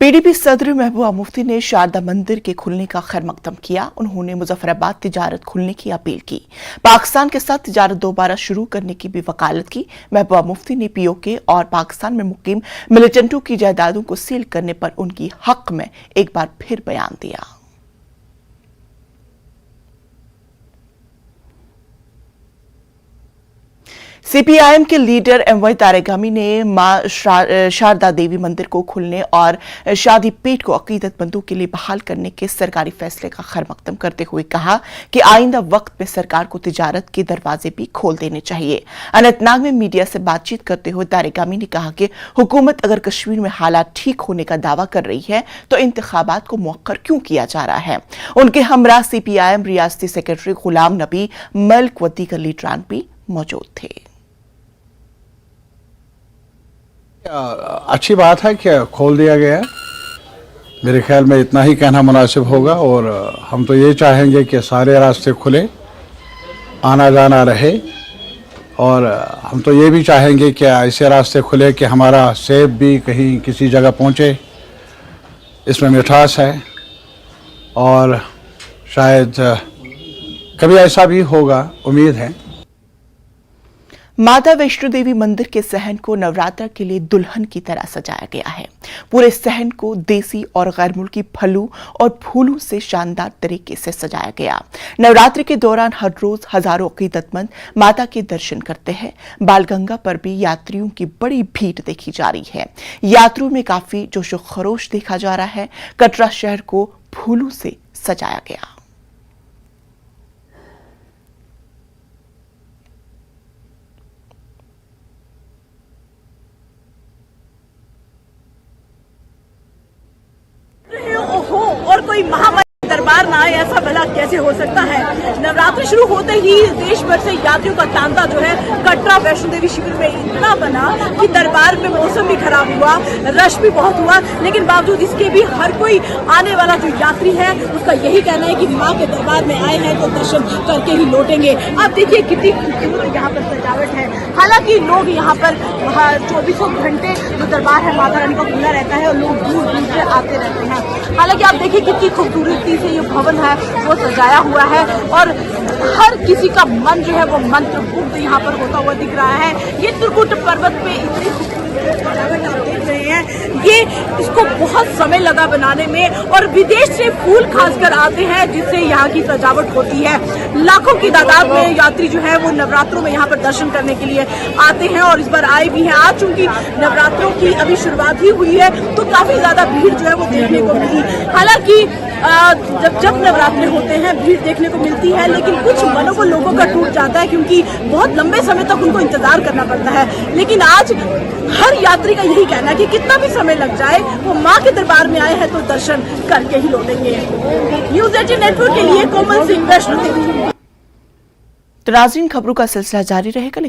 PDP सदर महबूबा मुफ्ती ने शारदा मंदिर के खुलने का खैर मकदम किया। उन्होंने मुजफ्फराबाद तिजारत खुलने की अपील की। पाकिस्तान के साथ तिजारत दोबारा शुरू करने की भी वकालत की। महबूबा मुफ्ती ने पीओके और पाकिस्तान में मुकीम मिलिटेंटों की जायदादों को सील करने पर उनकी हक में एक बार फिर बयान दिया। सीपीआईएम के लीडर एमवाई तारेगामी ने मां शारदा देवी मंदिर को खुलने और शादी पीठ को अकीदतमंदों के लिए बहाल करने के सरकारी फैसले का खैर मकदम करते हुए कहा कि आइंदा वक्त में सरकार को तिजारत के दरवाजे भी खोल देने चाहिए। अनंतनाग में मीडिया से बातचीत करते हुए तारेगामी ने कहा कि हुकूमत अगर कश्मीर में हालात ठीक होने का दावा कर रही है तो इंतखाबात को मुअक्कर क्यों किया जा रहा है। उनके हमरा सीपीआईएम रियासती सेक्रेटरी गुलाम नबी मल्क व दीगर लीडरान भी मौजूद थे। अच्छी बात है कि खोल दिया गया है। मेरे ख्याल में इतना ही कहना मुनासिब होगा और हम तो ये चाहेंगे कि सारे रास्ते खुले, आना जाना रहे और हम तो ये भी चाहेंगे कि ऐसे रास्ते खुले कि हमारा सेब भी कहीं किसी जगह पहुंचे। इसमें मिठास है और शायद कभी ऐसा भी होगा, उम्मीद है। माता वैष्णो देवी मंदिर के सहन को नवरात्र के लिए दुल्हन की तरह सजाया गया है। पूरे सहन को देसी और गैर मुल्की फलों और फूलों से शानदार तरीके से सजाया गया। नवरात्रि के दौरान हर रोज हजारों अकीदतमंद माता के दर्शन करते हैं। बालगंगा पर भी यात्रियों की बड़ी भीड़ देखी जा रही है। यात्रियों में काफी जोशो खरोश देखा जा रहा है। कटरा शहर को फूलों से सजाया गया। और कोई महामारी दरबार ना आए, ऐसा भला कैसे हो सकता है। नवरात्रि शुरू होते ही देश भर से यात्रियों का तांता जो है कटरा वैष्णो देवी शिविर में इतना बना कि दरबार में मौसम भी खराब हुआ, रश भी बहुत हुआ, लेकिन बावजूद इसके भी हर कोई आने वाला जो यात्री है उसका यही कहना है कि माँ के दरबार में आए हैं तो दर्शन करके ही लौटेंगे। आप देखिए कितनी खूबसूरत यहाँ पर सजावट है। हालांकि लोग यहाँ पर 24 घंटे जो दरबार है माता रानी का खुला रहता है और लोग दूर दूर से आते रहते हैं। हालांकि आप देखिए कितनी खूबसूरती से ये भवन है वो सजाया हुआ है और हर किसी का मन जो है वो मंत्रमुग्ध यहाँ पर होता हुआ दिख रहा है। ये त्रिकुट पर्वत पे इतनी सजावट आप देख रहे हैं, ये इसको बहुत समय लगा बनाने में और विदेश से फूल खासकर आते हैं जिससे यहाँ की सजावट होती है। लाखों की तादाद में यात्री जो है वो नवरात्रों में यहाँ पर दर्शन करने के लिए आते हैं और इस बार आए भी हैं। आज चूंकि नवरात्रों की अभी शुरुआत ही हुई है तो काफी ज्यादा भीड़ जो है वो देखने को मिली। हालांकि जब नवरात्रे होते हैं भीड़ देखने को मिलती है, लेकिन कुछ मनोबल लोगों का टूट जाता है क्योंकि बहुत लंबे समय तक उनको इंतजार करना पड़ता है। लेकिन आज हर यात्री का यही कहना है कि कितना भी समय लग जाए वो माँ के दरबार में आए हैं तो दर्शन करके ही लौटेंगे। न्यूज़ 18 नेटवर्क के लिए कोमल सिंह वैष्णो देवी। तो नाज़रीन, खबरों का सिलसिला जारी रहेगा।